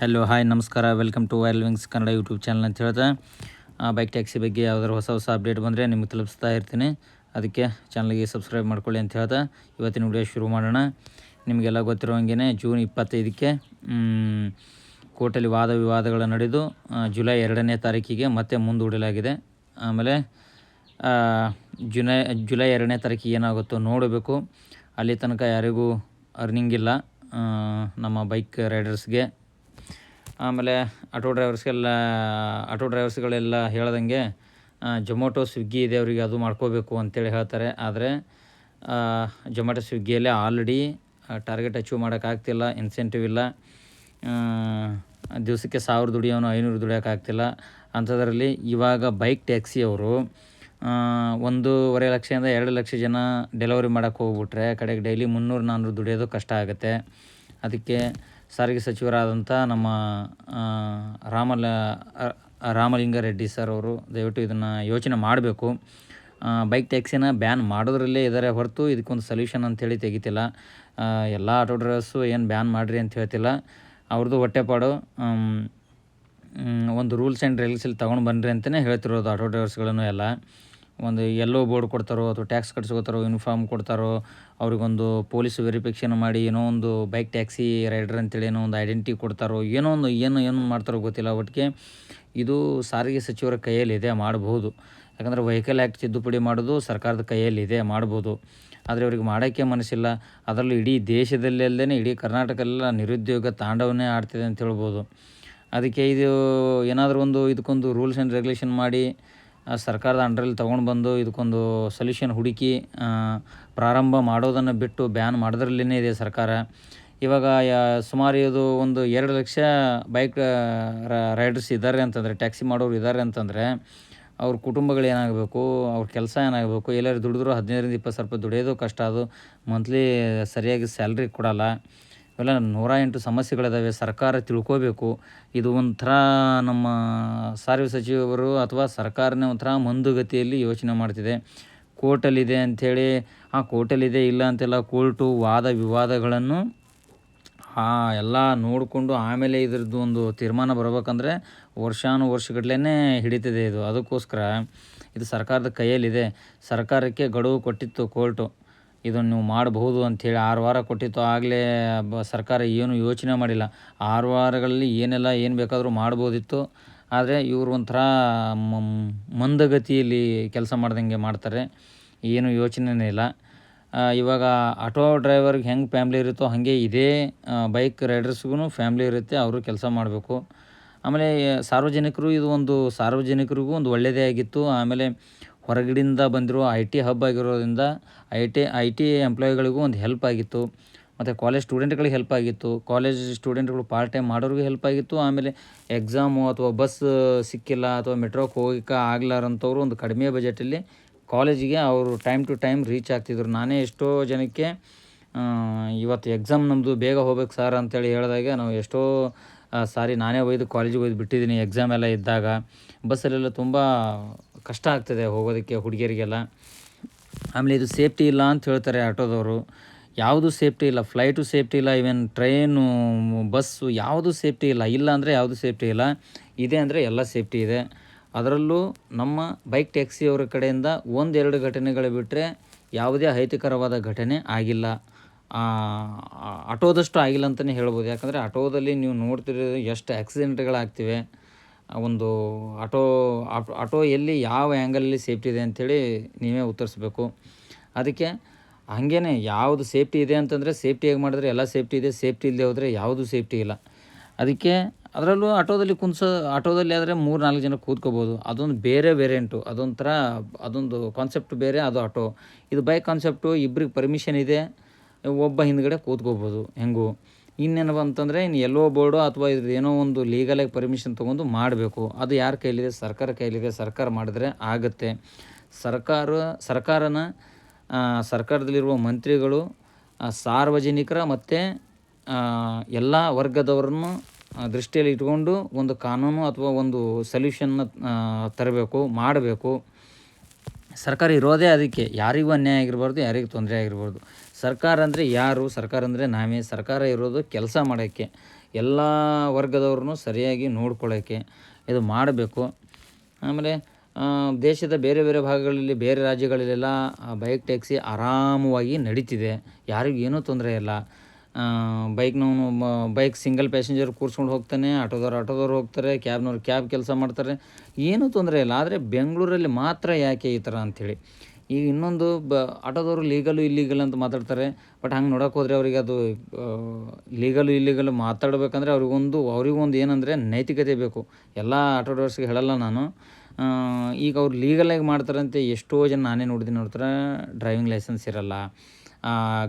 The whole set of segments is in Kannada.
ಹಲೋ ಹಾಯ್ ನಮಸ್ಕಾರ, welcome to wild wings Kannada YouTube channel ಅಂತ ಹೇಳ್ತಾ ಬೈಕ್ ಟ್ಯಾಕ್ಸಿ ಬಗ್ಗೆ ಯಾವ್ದಾದ್ರು ಹೊಸ ಅಪ್ಡೇಟ್ ಬಂದರೆ ನಿಮಗೆ ತಲುಪಿಸ್ತಾ ಇರ್ತೀನಿ. ಅದಕ್ಕೆ ಚಾನಲ್ಗೆ ಸಬ್ಸ್ಕ್ರೈಬ್ ಮಾಡ್ಕೊಳ್ಳಿ ಅಂತ ಹೇಳ್ತಾ ಇವತ್ತಿನ ವಿಡಿಯೋ ಶುರು ಮಾಡೋಣ. ನಿಮಗೆಲ್ಲ ಗೊತ್ತಿರೋ ಹಂಗೆ ಜೂನ್ 25ಕ್ಕೆ ಕೋರ್ಟಲ್ಲಿ ವಾದ ವಿವಾದಗಳು ನಡೆದು ಜುಲೈ 2ನೇ ತಾರೀಕಿಗೆ ಮತ್ತೆ ಮುಂದೂಡಲಾಗಿದೆ. ಆಮೇಲೆ ಜುಲೈ 2ನೇ ತಾರೀಕಿಗೆ ಏನಾಗುತ್ತೋ ನೋಡಬೇಕು. ಅಲ್ಲಿ ತನಕ ಯಾರಿಗೂ ಅರ್ನಿಂಗ್ ಇಲ್ಲ ನಮ್ಮ ಬೈಕ್ ರೈಡರ್ಸ್ಗೆ. ಆಮೇಲೆ ಆಟೋ ಡ್ರೈವರ್ಸ್ಗಳೆಲ್ಲ ಹೇಳ್ದಂಗೆ ಜೊಮೊಟೊ ಸ್ವಿಗ್ಗಿ ಇದೆ, ಅವರಿಗೆ ಅದು ಮಾಡ್ಕೋಬೇಕು ಅಂತೇಳಿ ಹೇಳ್ತಾರೆ. ಆದರೆ ಜೊಮ್ಯಾಟೊ ಸ್ವಿಗ್ಗಿಯಲ್ಲೇ ಆಲ್ರೆಡಿ ಟಾರ್ಗೆಟ್ ಅಚೀವ್ ಮಾಡೋಕ್ಕಾಗ್ತಿಲ್ಲ, ಇನ್ಸೆಂಟಿವ್ ಇಲ್ಲ. ದಿವಸಕ್ಕೆ 1000 ದುಡಿಯೋನು 500 ದುಡಿಯೋಕ್ಕಾಗ್ತಿಲ್ಲ. ಅಂಥದ್ರಲ್ಲಿ ಇವಾಗ ಬೈಕ್ ಟ್ಯಾಕ್ಸಿಯವರು 1.5 ಲಕ್ಷದಿಂದ 2 ಲಕ್ಷ ಜನ ಡೆಲಿವರಿ ಮಾಡೋಕ್ಕೆ ಹೋಗ್ಬಿಟ್ರೆ ಕಡೆಗೆ ಡೈಲಿ 300-400 ದುಡಿಯೋದು ಕಷ್ಟ ಆಗುತ್ತೆ. ಅದಕ್ಕೆ ಸಾರಿಗೆ ಸಚಿವರಾದಂಥ ನಮ್ಮ ರಾಮಲಿಂಗಾರೆಡ್ಡಿ ಸರ್ ಅವರು ದಯವಿಟ್ಟು ಇದನ್ನು ಯೋಚನೆ ಮಾಡಬೇಕು. ಬೈಕ್ ಟ್ಯಾಕ್ಸಿನ ಬ್ಯಾನ್ ಮಾಡೋದ್ರಲ್ಲೇ ಇದ್ದಾರೆ ಹೊರತು ಇದಕ್ಕೊಂದು ಸೊಲ್ಯೂಷನ್ ಅಂಥೇಳಿ ತೆಗಿತಿಲ್ಲ. ಎಲ್ಲ ಆಟೋ ಡ್ರೈವರ್ಸು ಏನು ಬ್ಯಾನ್ ಮಾಡಿರಿ ಅಂತ ಹೇಳ್ತಿಲ್ಲ, ಅವ್ರದ್ದು ಹೊಟ್ಟೆಪಾಡು. ಒಂದು ರೂಲ್ಸ್ ಆ್ಯಂಡ್ ರೆಗ್ಯುಲೇಷನ್ ತೊಗೊಂಡು ಬನ್ನಿರಿ ಅಂತಲೇ ಹೇಳ್ತಿರೋದು ಆಟೋ ಡ್ರೈವರ್ಸ್ಗಳನ್ನು. ಎಲ್ಲ ಒಂದು ಎಲ್ಲೋ ಬೋರ್ಡ್ ಕೊಡ್ತಾರೋ ಅಥವಾ ಟ್ಯಾಕ್ಸ್ ಕಟ್ಸ್ಕೊತಾರೋ, ಯೂನಿಫಾರ್ಮ್ ಕೊಡ್ತಾರೋ, ಅವ್ರಿಗೊಂದು ಪೊಲೀಸ್ ವೆರಿಫಿಕೇಷನ್ ಮಾಡಿ ಏನೋ ಒಂದು ಬೈಕ್ ಟ್ಯಾಕ್ಸಿ ರೈಡರ್ ಅಂತೇಳಿ ಏನೋ ಒಂದು ಐಡೆಂಟಿಟಿ ಕೊಡ್ತಾರೋ, ಏನು ಮಾಡ್ತಾರೋ ಗೊತ್ತಿಲ್ಲ. ಒಟ್ಟಿಗೆ ಇದು ಸಾರಿಗೆ ಸಚಿವರ ಕೈಯಲ್ಲಿದೆ, ಮಾಡಬಹುದು. ಯಾಕಂದರೆ ವೆಹಿಕಲ್ ಆ್ಯಕ್ಟ್ ತಿದ್ದುಪಡಿ ಮಾಡೋದು ಸರ್ಕಾರದ ಕೈಯಲ್ಲಿದೆ, ಮಾಡ್ಬೋದು. ಆದರೆ ಅವ್ರಿಗೆ ಮಾಡೋಕ್ಕೆ ಮನಸ್ಸಿಲ್ಲ. ಅದರಲ್ಲೂ ಇಡೀ ದೇಶದಲ್ಲೇ ಇಡೀ ಕರ್ನಾಟಕದಲ್ಲ ನಿರುದ್ಯೋಗ ತಾಂಡವನೇ ಆಡ್ತಿದೆ ಅಂತ ಹೇಳ್ಬೋದು. ಅದಕ್ಕೆ ಇದು ಏನಾದರೂ ಇದಕ್ಕೊಂದು ರೂಲ್ಸ್ ಆ್ಯಂಡ್ ರೆಗ್ಯುಲೇಷನ್ ಮಾಡಿ ಸರ್ಕಾರದ ಅಂಡರಲ್ಲಿ ತೊಗೊಂಡು ಬಂದು ಇದಕ್ಕೊಂದು ಸೊಲ್ಯೂಷನ್ ಹುಡುಕಿ ಪ್ರಾರಂಭ ಮಾಡೋದನ್ನು ಬಿಟ್ಟು ಬ್ಯಾನ್ ಮಾಡೋದ್ರಲ್ಲೇ ಇದೆ ಸರ್ಕಾರ. ಇವಾಗ ಸುಮಾರು ಇದು 2 ಲಕ್ಷ ಬೈಕ್ ರೈಡರ್ಸ್ ಇದ್ದಾರೆ ಅಂತಂದರೆ, ಟ್ಯಾಕ್ಸಿ ಮಾಡೋರು ಇದ್ದಾರೆ ಅಂತಂದರೆ ಅವ್ರ ಕುಟುಂಬಗಳು ಏನಾಗಬೇಕು, ಅವ್ರ ಕೆಲಸ ಏನಾಗಬೇಕು. ಎಲ್ಲರೂ ದುಡಿದ್ರು 15-20 ಸಾವಿರ ರೂಪಾಯಿ ದುಡಿಯೋದು ಕಷ್ಟ. ಅದು ಮಂತ್ಲಿ ಸರಿಯಾಗಿ ಸ್ಯಾಲ್ರಿ ಕೊಡೋಲ್ಲ. ಇವೆಲ್ಲ 108 ಸಮಸ್ಯೆಗಳಿದ್ದಾವೆ. ಸರ್ಕಾರ ತಿಳ್ಕೋಬೇಕು. ಇದು ಒಂಥರ ನಮ್ಮ ಸಾರಿಗೆ ಸಚಿವರು ಅಥವಾ ಸರ್ಕಾರನೇ ಒಂಥರ ಮಂದಗತಿಯಲ್ಲಿ ಯೋಚನೆ ಮಾಡ್ತಿದೆ. ಕೋರ್ಟಲ್ಲಿದೆ ಅಂಥೇಳಿ ಕೋರ್ಟಲ್ಲಿದೆ ಇಲ್ಲ ಅಂತೆಲ್ಲ ಕೋರ್ಟು ವಾದ ವಿವಾದಗಳನ್ನು ಎಲ್ಲ ನೋಡಿಕೊಂಡು ಆಮೇಲೆ ಇದ್ರದ್ದು ಒಂದು ತೀರ್ಮಾನ ಬರಬೇಕಂದ್ರೆ ವರ್ಷಗಟ್ಟಲೆ ಹಿಡಿತಿದೆ ಇದು. ಅದಕ್ಕೋಸ್ಕರ ಇದು ಸರ್ಕಾರದ ಕೈಯಲ್ಲಿದೆ. ಸರ್ಕಾರಕ್ಕೆ ಗಡುವು ಕೊಟ್ಟಿತ್ತು ಕೋರ್ಟು, ಇದನ್ನು ನೀವು ಮಾಡಬಹುದು ಅಂಥೇಳಿ 6 ವಾರ ಕೊಟ್ಟಿತ್ತು. ಆಗಲೇ ಸರ್ಕಾರ ಏನು ಯೋಚನೆ ಮಾಡಿಲ್ಲ. 6 ವಾರಗಳಲ್ಲಿ ಏನು ಬೇಕಾದರೂ ಮಾಡ್ಬೋದಿತ್ತು. ಆದರೆ ಇವರು ಒಂಥರ ಮಂದಗತಿಯಲ್ಲಿ ಕೆಲಸ ಮಾಡ್ದಂಗೆ ಮಾಡ್ತಾರೆ, ಏನು ಯೋಚನೆಯೇ ಇಲ್ಲ. ಇವಾಗ ಆಟೋ ಡ್ರೈವರ್ಗೆ ಹೆಂಗೆ ಫ್ಯಾಮ್ಲಿ ಇರುತ್ತೋ ಹಾಗೆ ಇದೇ ಬೈಕ್ ರೈಡರ್ಸ್ಗೂ ಫ್ಯಾಮ್ಲಿ ಇರುತ್ತೆ, ಅವರು ಕೆಲಸ ಮಾಡಬೇಕು. ಆಮೇಲೆ ಸಾರ್ವಜನಿಕರಿಗೂ ಒಂದು ಒಳ್ಳೆಯದೇ ಆಗಿತ್ತು. ಆಮೇಲೆ ಹೊರಗಡೆಯಿಂದ ಬಂದಿರೋ IT ಹಬ್ ಆಗಿರೋದ್ರಿಂದ ಐ ಟಿ ಎಂಪ್ಲಾಯಿಗಳಿಗೂ ಒಂದು ಹೆಲ್ಪ್ ಆಗಿತ್ತು. ಮತ್ತು ಕಾಲೇಜ್ ಸ್ಟೂಡೆಂಟ್ಗಳಿಗೆ ಹೆಲ್ಪ್ ಆಗಿತ್ತು. ಕಾಲೇಜ್ ಸ್ಟೂಡೆಂಟ್ಗಳು ಪಾರ್ಟ್ ಟೈಮ್ ಮಾಡೋರಿಗೂ ಹೆಲ್ಪ್ ಆಗಿತ್ತು. ಆಮೇಲೆ ಎಕ್ಸಾಮು ಅಥವಾ ಬಸ್ ಸಿಕ್ಕಿಲ್ಲ ಅಥವಾ ಮೆಟ್ರೋಕ್ಕೆ ಹೋಗೋಕ್ಕೆ ಆಗಲಾರಂಥವ್ರು ಒಂದು ಕಡಿಮೆ ಬಜೆಟಲ್ಲಿ ಕಾಲೇಜಿಗೆ ಅವರು ಟೈಮ್ ಟು ಟೈಮ್ ರೀಚ್ ಆಗ್ತಿದ್ರು. ನಾನೇ ಎಷ್ಟೋ ಜನಕ್ಕೆ ಇವತ್ತು ಎಕ್ಸಾಮ್ ನಮ್ಮದು ಬೇಗ ಹೋಗ್ಬೇಕು ಸರ್ ಅಂತೇಳಿ ಹೇಳಿದಾಗ ನಾವು ಎಷ್ಟೋ ಸಾರಿ ನಾನೇ ಕಾಲೇಜಿಗೆ ಬಿಟ್ಟಿದ್ದೀನಿ. ಎಕ್ಸಾಮ್ ಎಲ್ಲ ಇದ್ದಾಗ ಬಸ್ಸಲ್ಲೆಲ್ಲ ತುಂಬ ಕಷ್ಟ ಆಗ್ತದೆ ಹೋಗೋದಕ್ಕೆ ಹುಡುಗಿಯರಿಗೆಲ್ಲ. ಆಮೇಲೆ ಇದು ಸೇಫ್ಟಿ ಇಲ್ಲ ಅಂತ ಹೇಳ್ತಾರೆ ಆಟೋದವರು. ಯಾವುದು ಸೇಫ್ಟಿ ಇಲ್ಲ, ಫ್ಲೈಟು ಸೇಫ್ಟಿ ಇಲ್ಲ, ಈವನ್ ಟ್ರೈನು, ಬಸ್ಸು ಯಾವುದು ಸೇಫ್ಟಿ ಇಲ್ಲ ಅಂದರೆ ಯಾವುದು ಸೇಫ್ಟಿ ಇಲ್ಲ. ಇದೆ ಅಂದರೆ ಎಲ್ಲ ಸೇಫ್ಟಿ ಇದೆ. ಅದರಲ್ಲೂ ನಮ್ಮ ಬೈಕ್ ಟ್ಯಾಕ್ಸಿಯವರ ಕಡೆಯಿಂದ 1-2 ಘಟನೆಗಳು ಬಿಟ್ಟರೆ ಯಾವುದೇ ಅಹಿತಕರವಾದ ಘಟನೆ ಆಗಿಲ್ಲ. ಆಟೋದಷ್ಟು ಆಗಿಲ್ಲ ಅಂತಲೇ ಹೇಳ್ಬೋದು. ಯಾಕಂದರೆ ಆಟೋದಲ್ಲಿ ನೀವು ನೋಡ್ತಿರೋ ಎಷ್ಟು ಆಕ್ಸಿಡೆಂಟ್ಗಳಾಗ್ತಿವೆ. ಒಂದು ಆಟೋ ಎಲ್ಲಿ ಯಾವ ಆ್ಯಂಗಲಲ್ಲಿ ಸೇಫ್ಟಿ ಇದೆ ಅಂಥೇಳಿ ನೀವೇ ಉತ್ತರಿಸ್ಬೇಕು. ಅದಕ್ಕೆ ಹಾಗೇ ಯಾವುದು ಸೇಫ್ಟಿ ಇದೆ ಅಂತಂದರೆ ಸೇಫ್ಟಿ ಹೇಗೆ ಮಾಡಿದ್ರೆ ಎಲ್ಲ ಸೇಫ್ಟಿ ಇದೆ, ಸೇಫ್ಟಿ ಇಲ್ಲದೆ ಹೋದರೆ ಯಾವುದೂ ಸೇಫ್ಟಿ ಇಲ್ಲ. ಅದಕ್ಕೆ ಅದರಲ್ಲೂ ಆಟೋದಲ್ಲಿ ಆದರೆ 3-4 ಜನ ಕೂತ್ಕೋಬೋದು. ಅದೊಂದು ಬೇರೆ ವೇರಿಯಂಟು, ಅದೊಂದು ಕಾನ್ಸೆಪ್ಟ್ ಬೇರೆ. ಅದು ಆಟೋ. ಇದು ಬೈಕ್ ಕಾನ್ಸೆಪ್ಟು, ಇಬ್ಬರಿಗೆ ಪರ್ಮಿಷನ್ ಇದೆ, ಒಬ್ಬ ಹಿಂದ್ಗಡೆ ಕೂತ್ಕೋಬೋದು ಹೆಂಗೂ. ಇನ್ನೇನಪ್ಪ ಅಂತಂದರೆ ಎಲ್ಲೋ ಬೋರ್ಡು ಅಥವಾ ಇದು ಏನೋ ಒಂದು ಲೀಗಲಾಗಿ ಪರ್ಮಿಷನ್ ತೊಗೊಂಡು ಮಾಡಬೇಕು. ಅದು ಯಾರ ಕೈಲಿದೆ? ಸರ್ಕಾರ ಕೈಲಿದೆ. ಸರ್ಕಾರ ಮಾಡಿದ್ರೆ ಆಗುತ್ತೆ. ಸರ್ಕಾರದಲ್ಲಿರುವ ಮಂತ್ರಿಗಳು ಸಾರ್ವಜನಿಕರ ಮತ್ತು ಎಲ್ಲ ವರ್ಗದವರನ್ನು ದೃಷ್ಟಿಯಲ್ಲಿ ಇಟ್ಕೊಂಡು ಒಂದು ಕಾನೂನು ಅಥವಾ ಒಂದು ಸೊಲ್ಯೂಷನ್ನ ಮಾಡಬೇಕು. ಸರ್ಕಾರ ಇರೋದೇ ಅದಕ್ಕೆ, ಯಾರಿಗೂ ಅನ್ಯಾಯ ಆಗಿರಬಾರ್ದು, ಯಾರಿಗೂ ತೊಂದರೆ ಆಗಿರಬಾರ್ದು. ಸರ್ಕಾರ ಅಂದರೆ ಯಾರು? ಸರ್ಕಾರ ಅಂದರೆ ನಾವೇ. ಸರ್ಕಾರ ಇರೋದು ಕೆಲಸ ಮಾಡೋಕ್ಕೆ. ಎಲ್ಲ ವರ್ಗದವ್ರನ್ನೂ ಸರಿಯಾಗಿ ನೋಡ್ಕೊಳ್ಳೋಕ್ಕೆ ಇದು ಮಾಡಬೇಕು. ಆಮೇಲೆ ದೇಶದ ಬೇರೆ ಬೇರೆ ಭಾಗಗಳಲ್ಲಿ, ಬೇರೆ ರಾಜ್ಯಗಳಲ್ಲೆಲ್ಲ ಬೈಕ್ ಟ್ಯಾಕ್ಸಿ ಆರಾಮವಾಗಿ ನಡೀತಿದೆ. ಯಾರಿಗೂ ಏನೂ ತೊಂದರೆ ಇಲ್ಲ. ಬೈಕ್ನವನು ಬೈಕ್ ಸಿಂಗಲ್ ಪ್ಯಾಸೆಂಜರ್ ಕೂರ್ಸ್ಕೊಂಡು ಹೋಗ್ತಾನೆ, ಆಟೋದವ್ರು ಹೋಗ್ತಾರೆ, ಕ್ಯಾಬ್ನವ್ರು ಕ್ಯಾಬ್ ಕೆಲಸ ಮಾಡ್ತಾರೆ, ಏನೂ ತೊಂದರೆ ಇಲ್ಲ. ಆದರೆ ಬೆಂಗಳೂರಲ್ಲಿ ಮಾತ್ರ ಯಾಕೆ ಈ ಥರ ಅಂಥೇಳಿ. ಈಗ ಇನ್ನೊಂದು ಆಟೋದವರು ಲೀಗಲು ಇಲ್ಲೀಗಲ್ ಅಂತ ಮಾತಾಡ್ತಾರೆ. ಬಟ್ ಹಂಗೆ ನೋಡೋಕೆ ಹೋದರೆ ಅವರಿಗೆ ಅದು ಲೀಗಲು ಇಲ್ಲೀಗಲ್ ಮಾತಾಡಬೇಕಂದ್ರೆ ಅವ್ರಿಗೊಂದು ಏನಂದರೆ ನೈತಿಕತೆ ಬೇಕು. ಎಲ್ಲ ಆಟೋ ಡ್ರೈವರ್ಸ್ಗೆ ಹೇಳಲ್ಲ ನಾನು. ಈಗ ಅವ್ರು ಲೀಗಲಾಗಿ ಮಾಡ್ತಾರಂತೆ ಎಷ್ಟೋ ಜನ ನಾನೇ ನೋಡ್ತಾರೆ. ಡ್ರೈವಿಂಗ್ ಲೈಸೆನ್ಸ್ ಇರಲ್ಲ,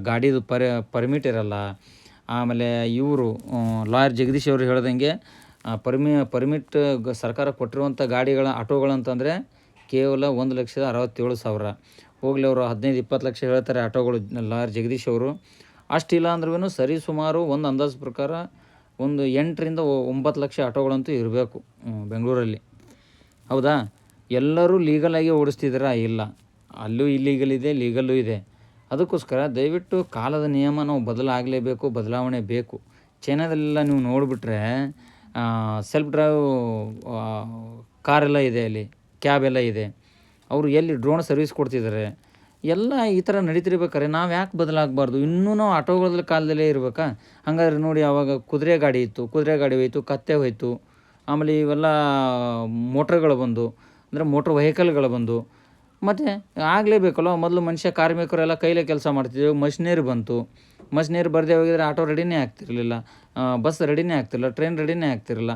ಗಾಡಿದು ಪರ್ಮಿಟ್ ಇರಲ್ಲ. ಆಮೇಲೆ ಇವರು ಲಾಯರ್ ಜಗದೀಶ್ ಅವರು ಹೇಳ್ದಂಗೆ ಪರ್ಮಿಟ್ ಸರ್ಕಾರ ಕೊಟ್ಟಿರುವಂಥ ಆಟೋಗಳಂತಂದರೆ ಕೇವಲ 1,67,000. ಹೋಗಲಿ ಅವರು 15-20 ಲಕ್ಷ ಹೇಳ್ತಾರೆ ಆಟೋಗಳು, ಲಾಯರ್ ಜಗದೀಶ್ ಅವರು. ಅಷ್ಟಿಲ್ಲ ಅಂದ್ರೂ ಸರಿ ಸುಮಾರು ಒಂದು ಅಂದಾಜು ಪ್ರಕಾರ ಒಂದು 8ರಿಂದ 9 ಲಕ್ಷ ಆಟೋಗಳಂತೂ ಇರಬೇಕು ಬೆಂಗಳೂರಲ್ಲಿ. ಹೌದಾ? ಎಲ್ಲರೂ ಲೀಗಲಾಗಿ ಓಡಿಸ್ತಿದ್ದೀರಾ? ಇಲ್ಲ, ಅಲ್ಲೂ ಇಲ್ಲೀಗಲ್ ಇದೆ, ಲೀಗಲ್ಲೂ ಇದೆ. ಅದಕ್ಕೋಸ್ಕರ ದಯವಿಟ್ಟು ಕಾಲದ ನಿಯಮ ನಾವು ಬದಲಾವಣೆ ಬೇಕು. ಚೈನಾದಲ್ಲೆಲ್ಲ ನೀವು ನೋಡಿಬಿಟ್ರೆ ಸೆಲ್ಫ್ ಡ್ರೈವ್ ಕಾರೆಲ್ಲ ಇದೆ, ಅಲ್ಲಿ ಕ್ಯಾಬ್ ಎಲ್ಲ ಇದೆ. ಅವರು ಎಲ್ಲಿ ಡ್ರೋನ್ ಸರ್ವಿಸ್ ಕೊಡ್ತಿದ್ದಾರೆ. ಎಲ್ಲ ಈ ಥರ ನಡೀತಿರ್ಬೇಕಾದ್ರೆ ನಾವು ಯಾಕೆ ಬದಲಾಗಬಾರ್ದು? ಇನ್ನೂ ನಾವು ಆಟೋಗಳ ಕಾಲದಲ್ಲೇ ಇರಬೇಕಾ? ಹಾಗಾದ್ರೆ ನೋಡಿ, ಆವಾಗ ಕುದುರೆ ಗಾಡಿ ಹೋಯಿತು, ಕತ್ತೆ ಹೋಯಿತು. ಆಮೇಲೆ ಇವೆಲ್ಲ ಮೋಟ್ರ್ಗಳು ಬಂದು, ಅಂದರೆ ಮೋಟ್ರ್ ವೆಹಿಕಲ್ಗಳು ಬಂದು, ಮತ್ತು ಆಗಲೇಬೇಕಲ್ವ. ಮೊದಲು ಮನುಷ್ಯ ಕಾರ್ಮಿಕರೆಲ್ಲ ಕೈಲೇ ಕೆಲಸ ಮಾಡ್ತಿದ್ದೆವು. ಮಷಿನರಿ ಬಂತು. ಮಷಿನರಿ ಬರದೇ ಹೋಗಿದ್ರೆ ಆಟೋ ರೆಡಿನೇ ಆಗ್ತಿರಲಿಲ್ಲ, ಬಸ್ ರೆಡಿನೇ ಆಗ್ತಿರಲಿಲ್ಲ, ಟ್ರೈನ್ ರೆಡಿನೇ ಆಗ್ತಿರಲಿಲ್ಲ.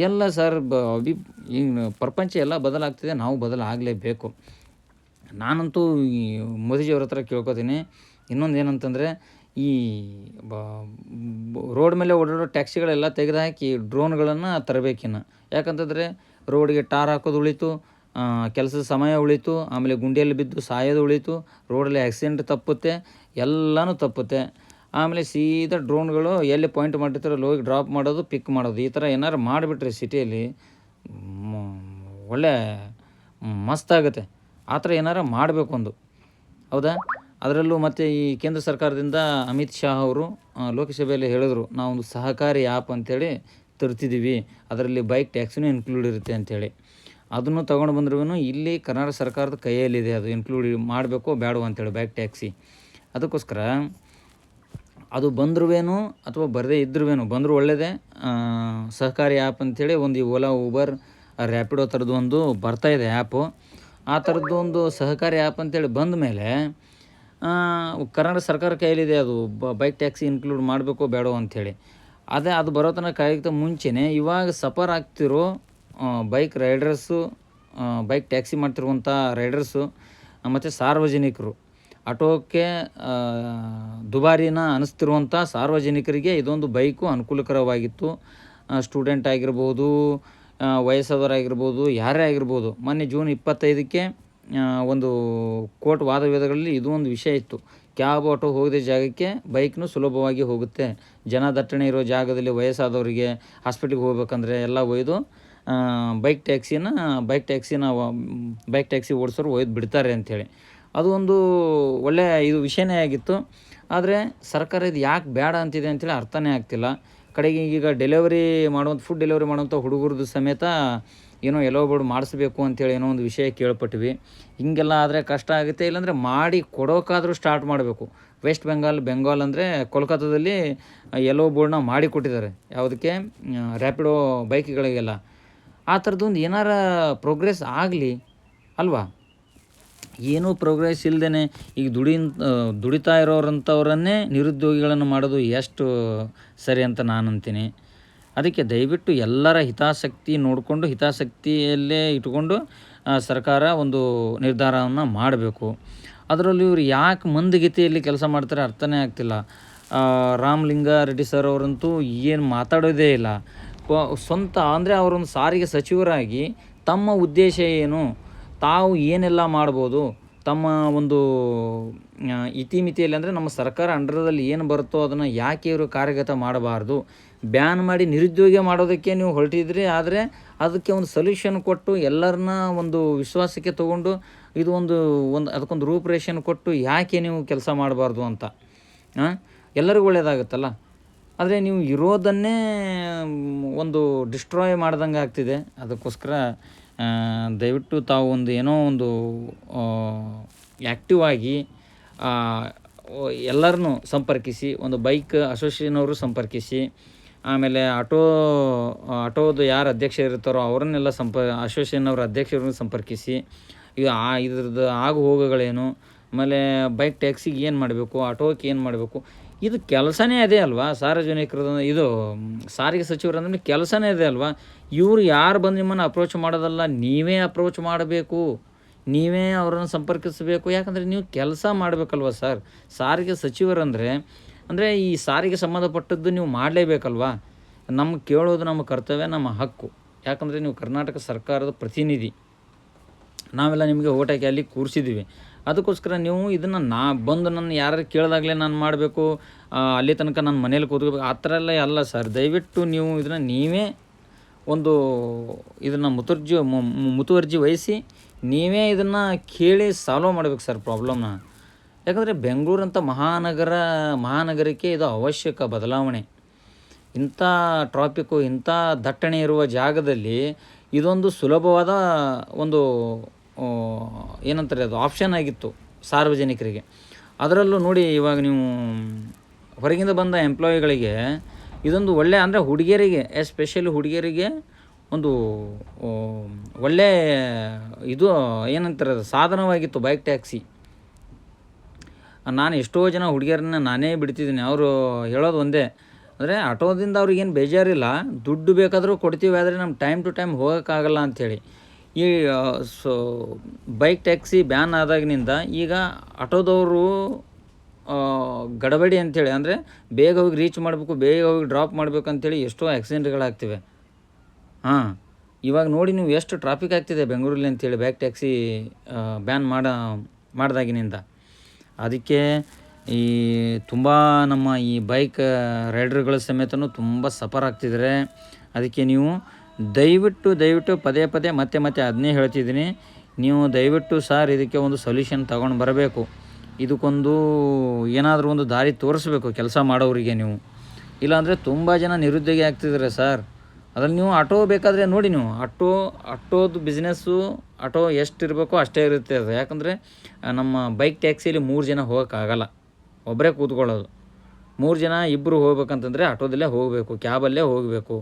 ಎಲ್ಲ ಸರ್ ಈಗ ಪ್ರಪಂಚ ಎಲ್ಲ ಬದಲಾಗ್ತಿದೆ, ನಾವು ಬದಲಾಗಲೇಬೇಕು. ನಾನಂತೂ ಈ ಮೋದಿಜಿಯವ್ರ ಹತ್ರ ಕೇಳ್ಕೊತೀನಿ. ಇನ್ನೊಂದು ಏನಂತಂದರೆ, ಈ ರೋಡ್ ಮೇಲೆ ಓಡಾಡೋ ಟ್ಯಾಕ್ಸಿಗಳೆಲ್ಲ ತೆಗೆದುಹಾಕಿ ಡ್ರೋನ್ಗಳನ್ನು ತರಬೇಕಿನ್ನು. ಯಾಕಂತಂದರೆ ರೋಡಿಗೆ ಟಾರ್ ಹಾಕೋದು ಉಳಿತು, ಕೆಲಸದ ಸಮಯ ಉಳಿತು, ಆಮೇಲೆ ಗುಂಡಿಯಲ್ಲಿ ಬಿದ್ದು ಸಾಯೋದು ಉಳಿತು, ರೋಡಲ್ಲಿ ಆಕ್ಸಿಡೆಂಟ್ ತಪ್ಪುತ್ತೆ, ಎಲ್ಲನೂ ತಪ್ಪುತ್ತೆ. ಆಮೇಲೆ ಸೀದಾ ಡ್ರೋನ್ಗಳು ಎಲ್ಲಿ ಪಾಯಿಂಟ್ ಮಾಡಿರ್ತಾರೋ ಅಲ್ಲಿ ಹೋಗಿ ಡ್ರಾಪ್ ಮಾಡೋದು, ಪಿಕ್ ಮಾಡೋದು. ಈ ಥರ ಏನಾರು ಮಾಡಿಬಿಟ್ರೆ ಸಿಟಿಯಲ್ಲಿ ಒಳ್ಳೆ ಮಸ್ತಾಗುತ್ತೆ. ಆ ಥರ ಏನಾರು ಮಾಡಬೇಕು ಒಂದು. ಹೌದಾ? ಅದರಲ್ಲೂ ಮತ್ತು ಈ ಕೇಂದ್ರ ಸರ್ಕಾರದಿಂದ ಅಮಿತ್ ಶಾ ಅವರು ಲೋಕಸಭೆಯಲ್ಲಿ ಹೇಳಿದ್ರು, ನಾವೊಂದು ಸಹಕಾರಿ ಆ್ಯಪ್ ಅಂಥೇಳಿ ತರ್ತಿದ್ದೀವಿ, ಅದರಲ್ಲಿ ಬೈಕ್ ಟ್ಯಾಕ್ಸಿನೂ ಇನ್ಕ್ಲೂಡ್ ಇರುತ್ತೆ ಅಂಥೇಳಿ. ಅದನ್ನು ತೊಗೊಂಡು ಬಂದ್ರೂ ಇಲ್ಲಿ ಕರ್ನಾಟಕ ಸರ್ಕಾರದ ಕೈಯಲ್ಲಿದೆ, ಅದು ಇನ್ಕ್ಲೂಡ್ ಮಾಡಬೇಕೋ ಬೇಡವೋ ಅಂಥೇಳಿ ಬೈಕ್ ಟ್ಯಾಕ್ಸಿ. ಅದಕ್ಕೋಸ್ಕರ ಅದು ಬಂದ್ರೂ ಅಥವಾ ಬರದೇ ಇದ್ರೂ ಬಂದರೂ ಒಳ್ಳೆಯದೇ. ಸಹಕಾರಿ ಆ್ಯಪ್ ಅಂಥೇಳಿ ಒಂದು ಈ ಓಲಾ, ಊಬರ್, ರ್ಯಾಪಿಡೋ ಥರದ್ದು ಒಂದು ಬರ್ತಾಯಿದೆ ಆ್ಯಪು. ಆ ಥರದ್ದು ಒಂದು ಸಹಕಾರಿ ಆ್ಯಪ್ ಅಂಥೇಳಿ ಬಂದ ಮೇಲೆ ಕರ್ನಾಟಕ ಸರ್ಕಾರ ಕೈಯಲ್ಲಿದೆ, ಅದು ಬೈಕ್ ಟ್ಯಾಕ್ಸಿ ಇನ್ಕ್ಲೂಡ್ ಮಾಡಬೇಕೋ ಬೇಡವೋ ಅಂಥೇಳಿ. ಅದು ಬರೋ ತನಕ ಕಾಯೋಕ್ಕಿಂತ ಮುಂಚೆನೇ ಇವಾಗ ಸಫರ್ ಆಗ್ತಿರೋ ಬೈಕ್ ರೈಡರ್ಸು, ಬೈಕ್ ಟ್ಯಾಕ್ಸಿ ಮಾಡ್ತಿರುವಂಥ ರೈಡರ್ಸು ಮತ್ತು ಸಾರ್ವಜನಿಕರು, ಆಟೋಕ್ಕೆ ದುಬಾರಿನ ಅನ್ನಿಸ್ತಿರುವಂಥ ಸಾರ್ವಜನಿಕರಿಗೆ ಇದೊಂದು ಬೈಕು ಅನುಕೂಲಕರವಾಗಿತ್ತು. ಸ್ಟೂಡೆಂಟ್ ಆಗಿರ್ಬೋದು, ವಯಸ್ಸಾದವರಾಗಿರ್ಬೋದು, ಯಾರೇ ಆಗಿರ್ಬೋದು. ಮೊನ್ನೆ ಜೂನ್ 25ಕ್ಕೆ ಒಂದು ಕೋರ್ಟ್ ವಾದವಿವಾದಗಳಲ್ಲಿ ಇದು ಒಂದು ವಿಷಯ ಇತ್ತು. ಕ್ಯಾಬ್, ಆಟೋ ಹೋಗದೆ ಜಾಗಕ್ಕೆ ಬೈಕ್ನು ಸುಲಭವಾಗಿ ಹೋಗುತ್ತೆ. ಜನ ದಟ್ಟಣೆ ಇರೋ ಜಾಗದಲ್ಲಿ ವಯಸ್ಸಾದವರಿಗೆ ಹಾಸ್ಪಿಟ್ಲಿಗೆ ಹೋಗ್ಬೇಕಂದ್ರೆ ಎಲ್ಲ ಒಯ್ದು ಬೈಕ್ ಟ್ಯಾಕ್ಸಿ ಓಡಿಸೋರು ಒಯ್ದು ಬಿಡ್ತಾರೆ ಅಂಥೇಳಿ. ಅದು ಒಂದು ಒಳ್ಳೆಯ ವಿಷಯನೇ ಆಗಿತ್ತು. ಆದರೆ ಸರ್ಕಾರ ಇದು ಯಾಕೆ ಬೇಡ ಅಂತಿದೆ ಅಂಥೇಳಿ ಅರ್ಥನೇ ಆಗ್ತಿಲ್ಲ. ಕಡೆಗೆ ಈಗ ಫುಡ್ ಡೆಲಿವರಿ ಮಾಡುವಂಥ ಹುಡುಗರದ್ದು ಸಮೇತ ಎಲ್ಲೋ ಬೋರ್ಡ್ ಮಾಡಿಸ್ಬೇಕು ಅಂಥೇಳಿ ಏನೋ ಒಂದು ವಿಷಯ ಕೇಳ್ಪಟ್ವಿ. ಹಿಂಗೆಲ್ಲ ಆದರೆ ಕಷ್ಟ ಆಗುತ್ತೆ. ಇಲ್ಲಾಂದರೆ ಮಾಡಿ ಕೊಡೋಕ್ಕಾದರೂ ಸ್ಟಾರ್ಟ್ ಮಾಡಬೇಕು. ವೆಸ್ಟ್ ಬೆಂಗಾಲ್ ಅಂದರೆ ಕೋಲ್ಕತ್ತಾದಲ್ಲಿ ಎಲ್ಲೋ ಬೋರ್ಡ್ನ ಮಾಡಿ ಕೊಟ್ಟಿದ್ದಾರೆ. ಯಾವುದಕ್ಕೆ? ರ್ಯಾಪಿಡೋ ಬೈಕ್ಗಳಿಗೆಲ್ಲ. ಆ ಥರದ್ದೊಂದು ಏನಾರ ಪ್ರೋಗ್ರೆಸ್ ಆಗಲಿ ಅಲ್ವಾ? ಏನೂ ಪ್ರೋಗ್ರೆಸ್ ಇಲ್ಲದೇ ಈಗ ದುಡಿತಾ ಇರೋರಂಥವ್ರನ್ನೇ ನಿರುದ್ಯೋಗಿಗಳನ್ನು ಮಾಡೋದು ಎಷ್ಟು ಸರಿ ಅಂತ ನಾನು ಅಂತೀನಿ. ಅದಕ್ಕೆ ದಯವಿಟ್ಟು ಎಲ್ಲರ ಹಿತಾಸಕ್ತಿ ನೋಡಿಕೊಂಡು, ಹಿತಾಸಕ್ತಿಯಲ್ಲೇ ಇಟ್ಕೊಂಡು ಸರ್ಕಾರ ಒಂದು ನಿರ್ಧಾರವನ್ನು ಮಾಡಬೇಕು. ಅದರಲ್ಲೂ ಇವರು ಯಾಕೆ ಮಂದಗತಿಯಲ್ಲಿ ಕೆಲಸ ಮಾಡ್ತಾರೆ ಅರ್ಥನೇ ಆಗ್ತಿಲ್ಲ. ರಾಮಲಿಂಗ ರೆಡ್ಡಿ ಸರ್ ಅವರಂತೂ ಏನು ಮಾತಾಡೋದೇ ಇಲ್ಲ. ಸ್ವಂತ ಅಂದರೆ ಅವರೊಂದು ಸಾರಿಗೆ ಸಚಿವರಾಗಿ ತಮ್ಮ ಉದ್ದೇಶ ಏನು, ತಾವು ಏನೆಲ್ಲ ಮಾಡ್ಬೋದು, ತಮ್ಮ ಒಂದು ಇತಿಮಿತಿಯಲ್ಲಿ, ಅಂದರೆ ನಮ್ಮ ಸರ್ಕಾರ ಅಂಡರದಲ್ಲಿ ಏನು ಬರುತ್ತೋ ಅದನ್ನು ಯಾಕೆ ಇವರು ಕಾರ್ಯಗತ ಮಾಡಬಾರ್ದು? ಬ್ಯಾನ್ ಮಾಡಿ ನಿರುದ್ಯೋಗ ಮಾಡೋದಕ್ಕೆ ನೀವು ಹೊರಟಿದ್ರಿ. ಆದರೆ ಅದಕ್ಕೆ ಒಂದು ಸೊಲ್ಯೂಷನ್ ಕೊಟ್ಟು ಎಲ್ಲರನ್ನ ಒಂದು ವಿಶ್ವಾಸಕ್ಕೆ ತೊಗೊಂಡು ಇದು ಅದಕ್ಕೊಂದು ರೂಪುರೇಷೆಯನ್ನು ಕೊಟ್ಟು ಯಾಕೆ ನೀವು ಕೆಲಸ ಮಾಡಬಾರ್ದು ಅಂತ. ಎಲ್ಲರಿಗೂ ಒಳ್ಳೆಯದಾಗುತ್ತಲ್ಲ. ಆದರೆ ನೀವು ಇರೋದನ್ನೇ ಒಂದು ಡಿಸ್ಟ್ರಾಯ್ ಮಾಡ್ದಂಗೆ ಆಗ್ತಿದೆ. ಅದಕ್ಕೋಸ್ಕರ ದಯವಿಟ್ಟು ತಾವು ಒಂದು ಏನೋ ಒಂದು ಆ್ಯಕ್ಟಿವ್ ಆಗಿ ಎಲ್ಲರನ್ನೂ ಸಂಪರ್ಕಿಸಿ, ಒಂದು ಬೈಕ್ ಅಸೋಸಿಯೇಷನವರು ಸಂಪರ್ಕಿಸಿ, ಆಮೇಲೆ ಆಟೋದು ಯಾರು ಅಧ್ಯಕ್ಷರಿರ್ತಾರೋ ಅವರನ್ನೆಲ್ಲ ಅಸೋಸಿಯೇಷನ್ನವ್ರ ಅಧ್ಯಕ್ಷರನ್ನು ಸಂಪರ್ಕಿಸಿ, ಈಗ ಇದ್ರದ್ದು ಆಗು ಹೋಗುಗಳೇನು, ಆಮೇಲೆ ಬೈಕ್ ಟ್ಯಾಕ್ಸಿಗೆ ಏನು ಮಾಡಬೇಕು, ಆಟೋಕ್ಕೆ ಏನು ಮಾಡಬೇಕು, ಇದು ಕೆಲಸನೇ ಅದೇ ಅಲ್ವಾ ಸಾರ್ವಜನಿಕರದ್ದು. ಇದು ಸಾರಿಗೆ ಸಚಿವರಂದ್ರೆ ಕೆಲಸನೇ ಇದೆ ಅಲ್ವಾ. ಇವರು ಯಾರು ಬಂದು ನಿಮ್ಮನ್ನು ಅಪ್ರೋಚ್ ಮಾಡೋದಲ್ಲ, ನೀವೇ ಅಪ್ರೋಚ್ ಮಾಡಬೇಕು, ನೀವೇ ಅವರನ್ನು ಸಂಪರ್ಕಿಸಬೇಕು. ಯಾಕಂದರೆ ನೀವು ಕೆಲಸ ಮಾಡಬೇಕಲ್ವ ಸರ್. ಸಾರಿಗೆ ಸಚಿವರಂದರೆ ಈ ಸಾರಿಗೆ ಸಂಬಂಧಪಟ್ಟದ್ದು ನೀವು ಮಾಡಲೇಬೇಕಲ್ವಾ. ನಮ್ಗೆ ಕೇಳೋದು ನಮ್ಮ ಕರ್ತವ್ಯ, ನಮ್ಮ ಹಕ್ಕು. ಯಾಕಂದರೆ ನೀವು ಕರ್ನಾಟಕ ಸರ್ಕಾರದ ಪ್ರತಿನಿಧಿ, ನಾವೆಲ್ಲ ನಿಮಗೆ ಓಟ್ ಹಾಕಿ ಅಲ್ಲಿ ಕೂರಿಸಿದ್ದೀವಿ. ಅದಕ್ಕೋಸ್ಕರ ನೀವು ಇದನ್ನು ಬಂದು ನನ್ನ ಯಾರು ಕೇಳಿದಾಗಲೇ ನಾನು ಮಾಡಬೇಕು, ಅಲ್ಲಿ ತನಕ ನಾನು ಮನೇಲಿ ಕೂತ್ಕೋಬೇಕು, ಆ ಥರ ಎಲ್ಲ ಅಲ್ಲ ಸರ್. ದಯವಿಟ್ಟು ನೀವು ಇದನ್ನು ನೀವೇ ಇದನ್ನು ಮುತುವರ್ಜಿ ವಹಿಸಿ ನೀವೇ ಇದನ್ನು ಕೇಳಿ ಸಾಲ್ವ್ ಮಾಡಬೇಕು ಸರ್ ಪ್ರಾಬ್ಲಮ್ನ. ಯಾಕಂದರೆ ಬೆಂಗಳೂರಂಥ ಮಹಾನಗರಕ್ಕೆ ಇದು ಅವಶ್ಯಕ ಬದಲಾವಣೆ. ಇಂಥ ಟ್ರಾಫಿಕ್ಕು, ಇಂಥ ದಟ್ಟಣೆ ಇರುವ ಜಾಗದಲ್ಲಿ ಇದೊಂದು ಸುಲಭವಾದ ಒಂದು ಏನಂತಾರೆ ಅದು ಆಪ್ಷನ್ ಆಗಿತ್ತು ಸಾರ್ವಜನಿಕರಿಗೆ. ಅದರಲ್ಲೂ ನೋಡಿ, ಇವಾಗ ನೀವು ಹೊರಗಿಂದ ಬಂದ ಎಂಪ್ಲಾಯಿಗಳಿಗೆ ಇದೊಂದು ಒಳ್ಳೆ, ಅಂದರೆ ಹುಡುಗಿಯರಿಗೆ, ಎಸ್ಪೆಷಲಿ ಹುಡುಗಿಯರಿಗೆ ಒಂದು ಒಳ್ಳೆ ಇದು ಏನಂತಾರೆ ಅದು ಸಾಧನವಾಗಿತ್ತು ಬೈಕ್ ಟ್ಯಾಕ್ಸಿ. ನಾನು ಎಷ್ಟೋ ಜನ ಹುಡುಗಿಯರನ್ನ ನಾನೇ ಬಿಡ್ತಿದ್ದೀನಿ. ಅವರು ಹೇಳೋದು ಒಂದೇ, ಅಂದರೆ ಆಟೋದಿಂದ ಅವ್ರಿಗೇನು ಬೇಜಾರಿಲ್ಲ, ದುಡ್ಡು ಬೇಕಾದರೂ ಕೊಡ್ತೀವಿ, ಆದರೆ ನಮ್ಮ ಟೈಮ್ ಟು ಟೈಮ್ ಹೋಗೋಕ್ಕಾಗಲ್ಲ ಅಂಥೇಳಿ. ಈ ಬೈಕ್ ಟ್ಯಾಕ್ಸಿ ಬ್ಯಾನ್ ಆದಾಗಿನಿಂದ ಈಗ ಆಟೋದವರು ಗಡಬಡಿ ಅಂಥೇಳಿ, ಅಂದರೆ ಬೇಗ ಹೋಗಿ ರೀಚ್ ಮಾಡಬೇಕು, ಬೇಗ ಹೋಗಿ ಡ್ರಾಪ್ ಮಾಡಬೇಕು ಅಂಥೇಳಿ ಎಷ್ಟೋ ಆಕ್ಸಿಡೆಂಟ್ಗಳಾಗ್ತಿವೆ. ಇವಾಗ ನೋಡಿ ನೀವು ಎಷ್ಟು ಟ್ರಾಫಿಕ್ ಆಗ್ತಿದೆ ಬೆಂಗಳೂರಲ್ಲಿ ಅಂಥೇಳಿ ಬೈಕ್ ಟ್ಯಾಕ್ಸಿ ಬ್ಯಾನ್ ಮಾಡಿದಾಗಿನಿಂದ. ಅದಕ್ಕೆ ಈ ತುಂಬ ನಮ್ಮ ಈ ಬೈಕ್ ರೈಡರ್ಗಳ ಸಮೇತನೂ ತುಂಬ ಸಫರ್ ಆಗ್ತಿದ್ದಾರೆ. ಅದಕ್ಕೆ ನೀವು ದಯವಿಟ್ಟು ಪದೇ ಮತ್ತೆ ಅದನ್ನೇ ಹೇಳ್ತಿದ್ದೀನಿ, ನೀವು ದಯವಿಟ್ಟು ಸರ್ ಇದಕ್ಕೆ ಒಂದು ಸೊಲ್ಯೂಷನ್ ತಗೊಂಡು ಬರಬೇಕು. ಇದಕ್ಕೊಂದು ಏನಾದರೂ ಒಂದು ದಾರಿ ತೋರಿಸ್ಬೇಕು ಕೆಲಸ ಮಾಡೋರಿಗೆ ನೀವು. ಇಲ್ಲಾಂದರೆ ತುಂಬ ಜನ ನಿರುದ್ಯೋಗಿ ಆಗ್ತಿದ್ದಾರೆ ಸರ್. ಅದ್ರಲ್ಲಿ ನೀವು ಆಟೋ ಬೇಕಾದರೆ ನೋಡಿ, ನೀವು ಆಟೋದು ಬಿಸ್ನೆಸ್ಸು, ಆಟೋ ಎಷ್ಟಿರಬೇಕೋ ಅಷ್ಟೇ ಇರುತ್ತೆ ಅದು. ಯಾಕಂದರೆ ನಮ್ಮ ಬೈಕ್ ಟ್ಯಾಕ್ಸಿಯಲ್ಲಿ 3 ಜನ ಹೋಗೋಕ್ಕಾಗಲ್ಲ, ಒಬ್ಬರೇ ಕೂತ್ಕೊಳ್ಳೋದು. 3 ಜನ ಇಬ್ಬರು ಹೋಗ್ಬೇಕಂತಂದರೆ ಆಟೋದಲ್ಲೇ ಹೋಗಬೇಕು, ಕ್ಯಾಬಲ್ಲೇ ಹೋಗಬೇಕು.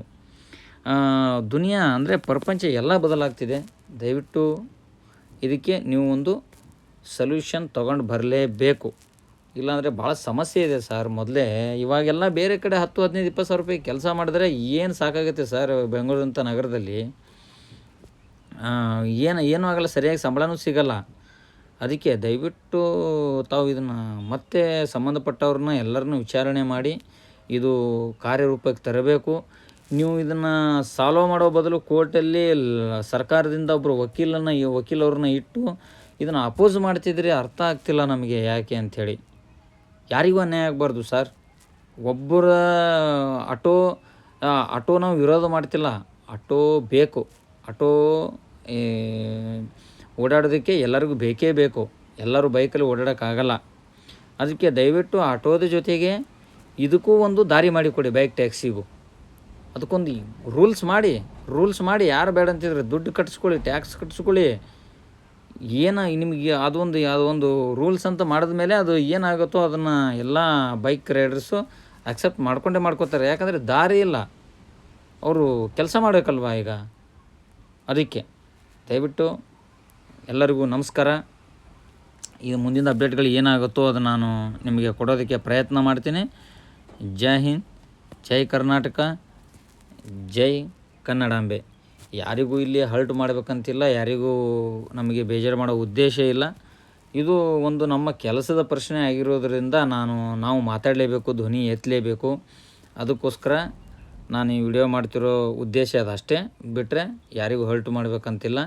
ದುನಿಯಾ ಅಂದರೆ ಪ್ರಪಂಚ ಎಲ್ಲ ಬದಲಾಗ್ತಿದೆ. ದಯವಿಟ್ಟು ಇದಕ್ಕೆ ನೀವು ಒಂದು ಸೊಲ್ಯೂಷನ್ ತೊಗೊಂಡು ಬರಲೇಬೇಕು. ಇಲ್ಲಾಂದರೆ ಭಾಳ ಸಮಸ್ಯೆ ಇದೆ ಸರ್. ಮೊದಲೇ ಇವಾಗೆಲ್ಲ ಬೇರೆ ಕಡೆ 10, 15, 20 ಸಾವಿರ ರೂಪಾಯಿ ಕೆಲಸ ಮಾಡಿದ್ರೆ ಏನು ಸಾಕಾಗುತ್ತೆ ಸರ್. ಬೆಂಗಳೂರಂಥ ನಗರದಲ್ಲಿ ಏನೂ ಆಗಲ್ಲ, ಸರಿಯಾಗಿ ಸಂಬಳನೂ ಸಿಗಲ್ಲ. ಅದಕ್ಕೆ ದಯವಿಟ್ಟು ತಾವು ಇದನ್ನು ಮತ್ತೆ ಸಂಬಂಧಪಟ್ಟವ್ರನ್ನ ಎಲ್ಲರನ್ನೂ ವಿಚಾರಣೆ ಮಾಡಿ ಇದು ಕಾರ್ಯರೂಪಕ್ಕೆ ತರಬೇಕು. ನೀವು ಇದನ್ನು ಸಾಲ್ವ್ ಮಾಡೋ ಬದಲು ಕೋರ್ಟಲ್ಲಿ ಸರ್ಕಾರದಿಂದ ಒಬ್ಬರು ವಕೀಲವ್ರನ್ನ ಇಟ್ಟು ಇದನ್ನು ಅಪೋಸ್ ಮಾಡ್ತಿದ್ರಿ. ಅರ್ಥ ಆಗ್ತಿಲ್ಲ ನಮಗೆ ಯಾಕೆ ಅಂಥೇಳಿ. ಯಾರಿಗೂ ಅನ್ಯಾಯ ಆಗಬಾರ್ದು ಸರ್. ಒಬ್ಬರ ಆಟೋ ನಾವು ವಿರೋಧ ಮಾಡ್ತಿಲ್ಲ, ಆಟೋ ಬೇಕು. ಆಟೋ ಓಡಾಡೋದಕ್ಕೆ ಎಲ್ಲರಿಗೂ ಬೇಕೇ ಬೇಕು. ಎಲ್ಲರೂ ಬೈಕಲ್ಲಿ ಓಡಾಡೋಕ್ಕಾಗಲ್ಲ. ಅದಕ್ಕೆ ದಯವಿಟ್ಟು ಆಟೋದ ಜೊತೆಗೆ ಇದಕ್ಕೂ ಒಂದು ದಾರಿ ಮಾಡಿಕೊಡಿ, ಬೈಕ್ ಟ್ಯಾಕ್ಸಿಗೂ. ಅದಕ್ಕೊಂದು ರೂಲ್ಸ್ ಮಾಡಿ ಯಾರು ಬೇಡ ಅಂತಿದ್ರೆ ದುಡ್ಡು ಕಟ್ಟಿಸ್ಕೊಳ್ಳಿ, ಟ್ಯಾಕ್ಸ್ ಕಟ್ಟಿಸ್ಕೊಳ್ಳಿ. ನಿಮಗೆ ಅದೊಂದು ರೂಲ್ಸ್ ಅಂತ ಮಾಡಿದ್ಮೇಲೆ ಅದು ಏನಾಗುತ್ತೋ ಅದನ್ನು ಎಲ್ಲ ಬೈಕ್ ರೈಡರ್ಸು ಅಕ್ಸೆಪ್ಟ್ ಮಾಡ್ಕೋತಾರೆ. ಯಾಕಂದರೆ ದಾರಿ ಇಲ್ಲ, ಅವರು ಕೆಲಸ ಮಾಡಬೇಕಲ್ವ ಈಗ. ಅದಕ್ಕೆ ದಯವಿಟ್ಟು ಎಲ್ಲರಿಗೂ ನಮಸ್ಕಾರ. ಈ ಮುಂದಿನ ಅಪ್ಡೇಟ್ಗಳು ಏನಾಗುತ್ತೋ ಅದು ನಾನು ನಿಮಗೆ ಕೊಡೋದಕ್ಕೆ ಪ್ರಯತ್ನ ಮಾಡ್ತೀನಿ. ಜೈ ಹಿಂದ್, ಜೈ ಕರ್ನಾಟಕ, ಜೈ ಕನ್ನಡಾಂಬೆ. ಯಾರಿಗೂ ಇಲ್ಲಿ ಹರ್ಟ್ ಮಾಡಬೇಕಂತಿಲ್ಲ, ಯಾರಿಗೂ ನಮಗೆ ಬೇಜಾರು ಮಾಡೋ ಉದ್ದೇಶ ಇಲ್ಲ. ಇದು ಒಂದು ನಮ್ಮ ಕೆಲಸದ ಪ್ರಶ್ನೆ ಆಗಿರೋದರಿಂದ ನಾವು ಮಾತಾಡಲೇಬೇಕು, ಧ್ವನಿ ಎತ್ತಲೇಬೇಕು. ಅದಕ್ಕೋಸ್ಕರ ನಾನು ಈ ವಿಡಿಯೋ ಮಾಡ್ತಿರೋ ಉದ್ದೇಶ ಅದಷ್ಟೇ, ಬಿಟ್ಟರೆ ಯಾರಿಗೂ ಹರ್ಟ್ ಮಾಡಬೇಕಂತಿಲ್ಲ.